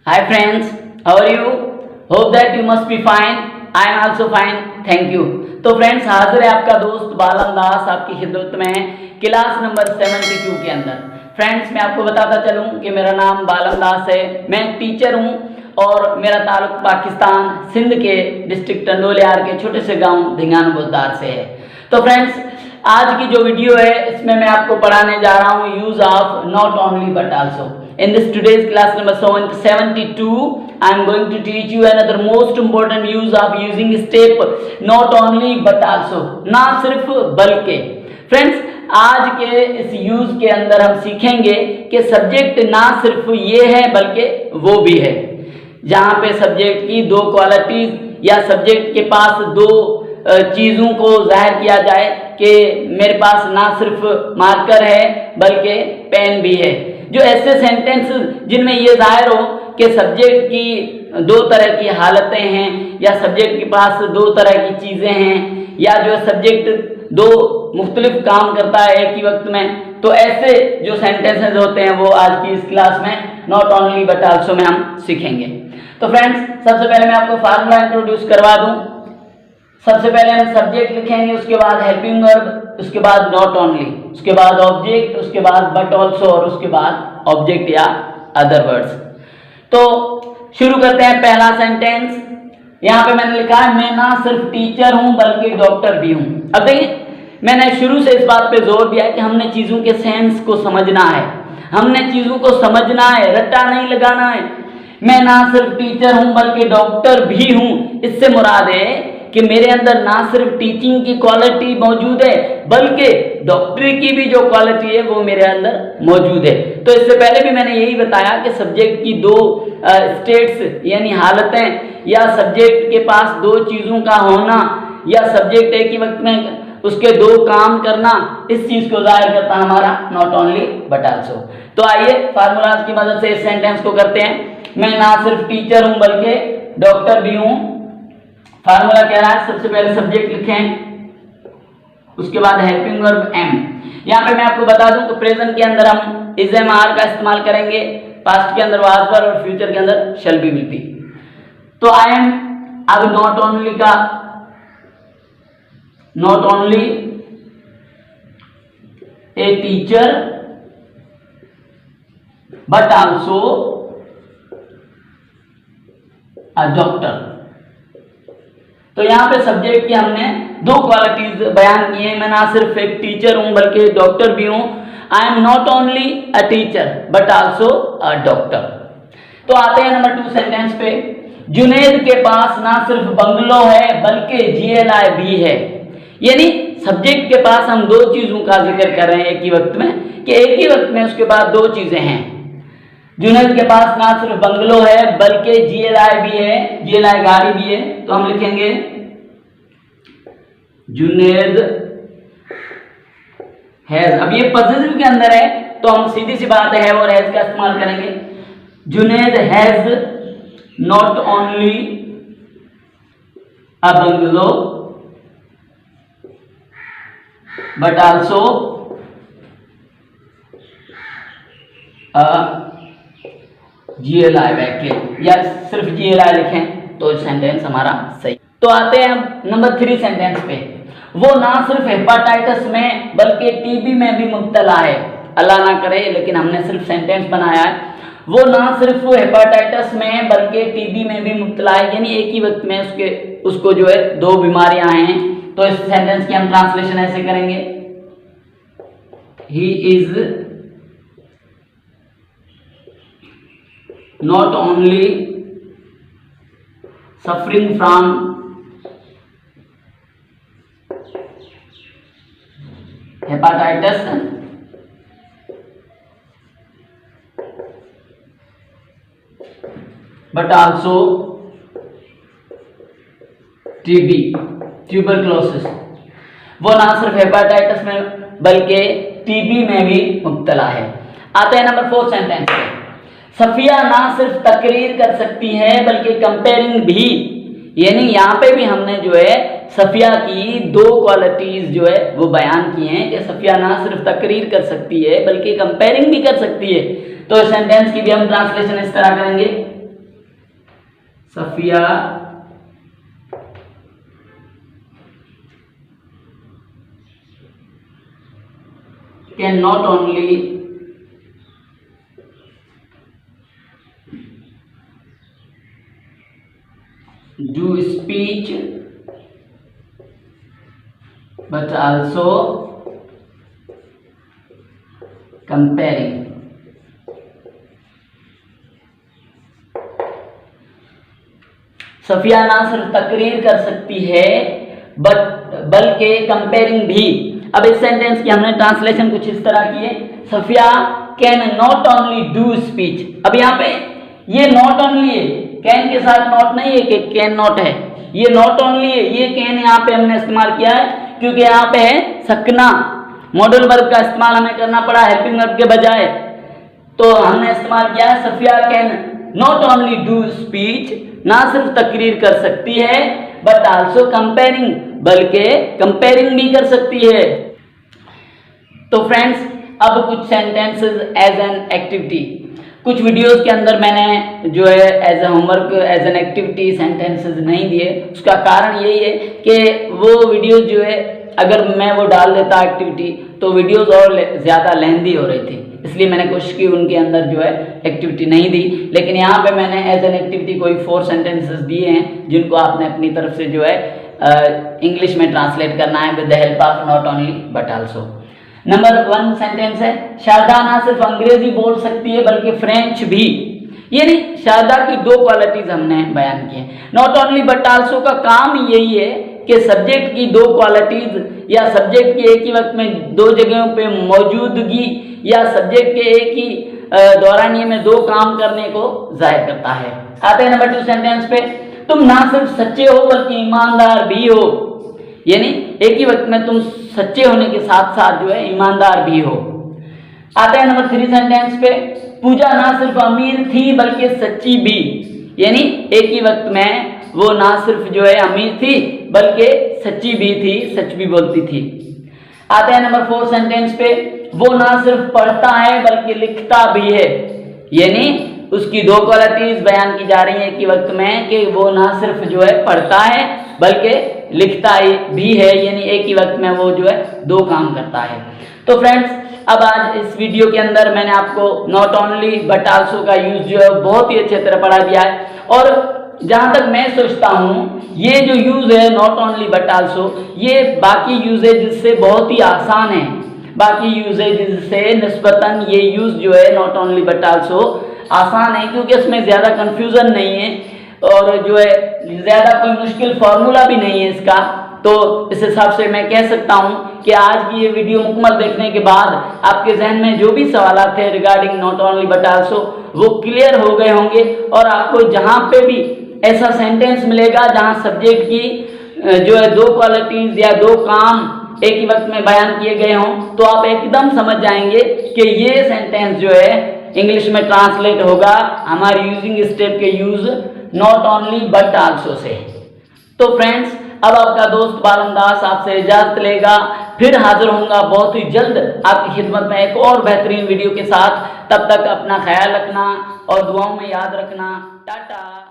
Hi friends, how are you? Hope that you must be fine. I am also fine. Thank you. तो friends हाजिर है आपका दोस्त बालन दास आपकी खिदमत में क्लास नंबर 72 के अंदर। फ्रेंड्स मैं आपको बताता चलूं कि मेरा नाम बालन दास है, मैं टीचर हूं और मेरा ताल्लुक पाकिस्तान सिंध के डिस्ट्रिक्ट टंडोलियार के छोटे से गांव धिंगान बुजदार से है। तो फ्रेंड्स आज की जो वीडियो है इसमें मैं आपको पढ़ाने जा रहा हूँ use of not only but also. In this today's class number 72, I am going to teach you another most important use of using step not only but also, ना सिर्फ बल्कि। फ्रेंड्स आज के इस यूज के अंदर हम सीखेंगे कि सब्जेक्ट ना सिर्फ ये है बल्कि वो भी है। जहाँ पे सब्जेक्ट की दो क्वालिटीज या सब्जेक्ट के पास दो चीज़ों को जाहिर किया जाए कि मेरे पास ना सिर्फ मार्कर है बल्कि पेन भी है। जो ऐसे सेंटेंस जिनमें ये जाहिर हो कि सब्जेक्ट की दो तरह की हालतें हैं या सब्जेक्ट के पास दो तरह की चीज़ें हैं या जो सब्जेक्ट दो मुख्तलिफ काम करता है एक ही वक्त में, तो ऐसे जो सेंटेंसेस होते हैं वो आज की इस क्लास में नॉट ओनली बट आल्सो में हम सीखेंगे। तो फ्रेंड्स सबसे पहले मैं आपको फार्मूला इंट्रोड्यूस करवा दूं। सबसे पहले हम सब्जेक्ट लिखेंगे, उसके बाद हेल्पिंग वर्ब, उसके बाद नॉट ओनली, उसके बाद ऑब्जेक्ट, उसके बाद बट ऑल्सो और उसके बाद ऑब्जेक्ट या अदर वर्ड्स। तो शुरू करते हैं पहला सेंटेंस। यहाँ पे मैंने लिखा है मैं ना सिर्फ टीचर हूं बल्कि डॉक्टर भी हूं। अब देखिए मैंने शुरू से इस बात पे जोर दिया है कि हमने चीजों के सेंस को समझना है, हमने चीजों को समझना है, रट्टा नहीं लगाना है। मैं ना सिर्फ टीचर हूं बल्कि डॉक्टर भी हूं, इससे मुराद है कि मेरे अंदर ना सिर्फ टीचिंग की क्वालिटी मौजूद है बल्कि डॉक्टरी की भी जो क्वालिटी है वो मेरे अंदर मौजूद है। तो इससे पहले भी मैंने यही बताया कि सब्जेक्ट की दो स्टेट्स यानी हालतें या सब्जेक्ट के पास दो चीज़ों का होना या सब्जेक्ट एक ही वक्त में उसके दो काम करना, इस चीज़ को जाहिर करता हमारा नॉट ओनली बट आल्सो। तो आइए फार्मूलाज की मदद से इस सेंटेंस को करते हैं। मैं ना सिर्फ टीचर हूँ बल्कि डॉक्टर भी हूँ। फार्मूला कह रहा है सबसे पहले सब्जेक्ट लिखें, उसके बाद हेल्पिंग वर्ब एम। यहाँ पे मैं आपको बता दूं कि प्रेजेंट के अंदर हम इज एम आर का इस्तेमाल करेंगे, पास्ट के अंदर वाज वर और फ्यूचर के अंदर शैल बी विल बी। तो आई एम अब नॉट ओनली का not only a teacher but also a doctor. तो यहाँ पे सब्जेक्ट की हमने दो क्वालिटीज बयान की हैं। मैं ना सिर्फ एक टीचर हूं बल्कि डॉक्टर भी हूं। I am not only a teacher but also a doctor. तो आते हैं नंबर 2 सेंटेंस पे। जुनैद के पास ना सिर्फ बंगलो है बल्कि GLI भी है। यानी सब्जेक्ट के पास हम दो चीजों का जिक्र कर रहे हैं एक ही वक्त में कि एक ही वक्त में उसके पास दो चीजें हैं। जुनैद के पास ना सिर्फ बंगलो है बल्कि GLI भी है, GLI गाड़ी भी है। तो हम लिखेंगे जुनैद हैज। अब ये पॉजिटिव के अंदर है तो हम सीधी सी बात है और हैज का इस्तेमाल करेंगे। Junaid has not only a bungalow but also GLI vehicle या सिर्फ GLI लिखें तो सेंटेंस हमारा सही। तो आते हैं हम नंबर 3 सेंटेंस पे। वो ना सिर्फ हेपाटाइटिस में बल्कि TB में भी मुब्तला है। अल्लाह ना करे लेकिन हमने सिर्फ सेंटेंस बनाया है। वो ना सिर्फ हेपाटाइटिस में बल्कि TB में भी मुब्तला है, यानी एक ही वक्त में उसको जो है दो बीमारियां हैं। तो इस सेंटेंस की हम ट्रांसलेशन ऐसे करेंगे, he is not only suffering from hepatitis but also TB tuberculosis. वो ना सिर्फ हेपाटाइटिस में बल्कि TB में भी मुब्तला है। आते हैं नंबर 4 सेंटेंस पे। सफिया ना सिर्फ तकरीर कर सकती है बल्कि कंपेयरिंग भी। यानी यहाँ पे भी हमने जो है सफिया की दो क्वालिटीज जो है वो बयान की हैं कि सफिया ना सिर्फ तकरीर कर सकती है बल्कि कंपेयरिंग भी कर सकती है। तो इस सेंटेंस की भी हम ट्रांसलेशन इस तरह करेंगे, Safia can not only do speech but also comparing. Safia ना सिर्फ तकरीर कर सकती है बल्कि कंपेयरिंग भी। अब इस सेंटेंस की हमने ट्रांसलेशन कुछ इस तरह की है, Safiya can not only do speech. अब यहाँ पे ये नॉट ओनली है, कैन के साथ नॉट नहीं है कि कैन नॉट है, ये नॉट ओनली है। ये कैन यहाँ पे हमने इस्तेमाल किया है क्योंकि यहाँ पे है सकना, मॉडल वर्ब का इस्तेमाल हमें करना पड़ा हेल्पिंग वर्ब के बजाय, तो हमने इस्तेमाल किया है Safiya can not only do speech, ना सिर्फ तकरीर कर सकती है बट आल्सो कंपेयरिंग, बल्कि कंपेयरिंग भी कर सकती है। तो फ्रेंड्स अब कुछ सेंटेंसेस एज एन एक्टिविटी, कुछ वीडियोस के अंदर मैंने जो है as a homework as an activity sentences नहीं दिए। उसका कारण यही है कि वो वीडियोस जो है अगर मैं वो डाल देता एक्टिविटी तो वीडियोस और ज़्यादा लेंदी हो रही थी, इसलिए मैंने कोशिश की उनके अंदर जो है एक्टिविटी नहीं दी। लेकिन यहाँ पे मैंने एज एन एक्टिविटी कोई 4 सेंटेंसेस दिए हैं जिनको आपने अपनी तरफ से जो है इंग्लिश में ट्रांसलेट करना है with the help of not only but also. Number 1 sentence है, शारदा ना सिर्फ अंग्रेजी बोल सकती है बल्कि फ्रेंच भी। यानी शारदा की 2 क्वालिटीज हमने बयान की हैं। नॉट ओनली बट आल्सो का काम यही है कि सब्जेक्ट की 2 क्वालिटीज या सब्जेक्ट के एक ही वक्त में 2 जगहों पे मौजूदगी या सब्जेक्ट के एक ही दौरानिये में 2 काम करने को जाहिर करता है। आते हैं नंबर 2 सेंटेंस पे, तुम ना सिर्फ सच्चे हो बल्कि ईमानदार भी हो। यानी एक ही वक्त में तुम सच्चे होने के साथ साथ जो है ईमानदार भी हो। आते हैं नंबर 3 सेंटेंस पे, पूजा ना सिर्फ अमीर थी बल्कि सच्ची भी। यानी एक ही वक्त में वो ना सिर्फ जो है अमीर थी बल्कि सच्ची भी थी, सच भी बोलती थी। आते हैं नंबर 4 सेंटेंस पे, वो ना सिर्फ पढ़ता है बल्कि लिखता भी है। यानी उसकी 2 क्वालिटीज बयान की जा रही है एक ही वक्त में कि वो ना सिर्फ जो है पढ़ता है बल्कि लिखता भी है, यानी एक ही वक्त में वो जो है 2 काम करता है। तो फ्रेंड्स अब आज इस वीडियो के अंदर मैंने आपको नॉट ओनली बट आल्सो का यूज जो है बहुत ही अच्छे तरह पढ़ा दिया है। और जहां तक मैं सोचता हूँ ये जो यूज है नॉट ओनली बट आल्सो, ये बाकी यूजेज से बहुत ही आसान है। बाकी यूजेज से निस्बतन ये यूज जो है नॉट ओनली बट आल्सो आसान है क्योंकि इसमें ज़्यादा कंफ्यूजन नहीं है और जो है ज़्यादा कोई मुश्किल फार्मूला भी नहीं है इसका। तो इस हिसाब से मैं कह सकता हूँ कि आज की ये वीडियो मुकम्मल देखने के बाद आपके जहन में जो भी सवाल थे regarding not only but also वो क्लियर हो गए होंगे। और आपको जहाँ पे भी ऐसा सेंटेंस मिलेगा जहाँ सब्जेक्ट की जो है 2 क्वालिटीज या 2 काम एक ही वक्त में बयान किए गए हों तो आप एकदम समझ जाएंगे कि ये सेंटेंस जो है इंग्लिश में ट्रांसलेट होगा हमारे यूजिंग स्टेप के use not only but also say. तो फ्रेंड्स अब आपका दोस्त बालंदास आपसे इजाजत लेगा, फिर हाजिर होऊंगा बहुत ही जल्द आपकी खिदमत में एक और बेहतरीन वीडियो के साथ। तब तक अपना ख्याल रखना और दुआओं में याद रखना। टाटा।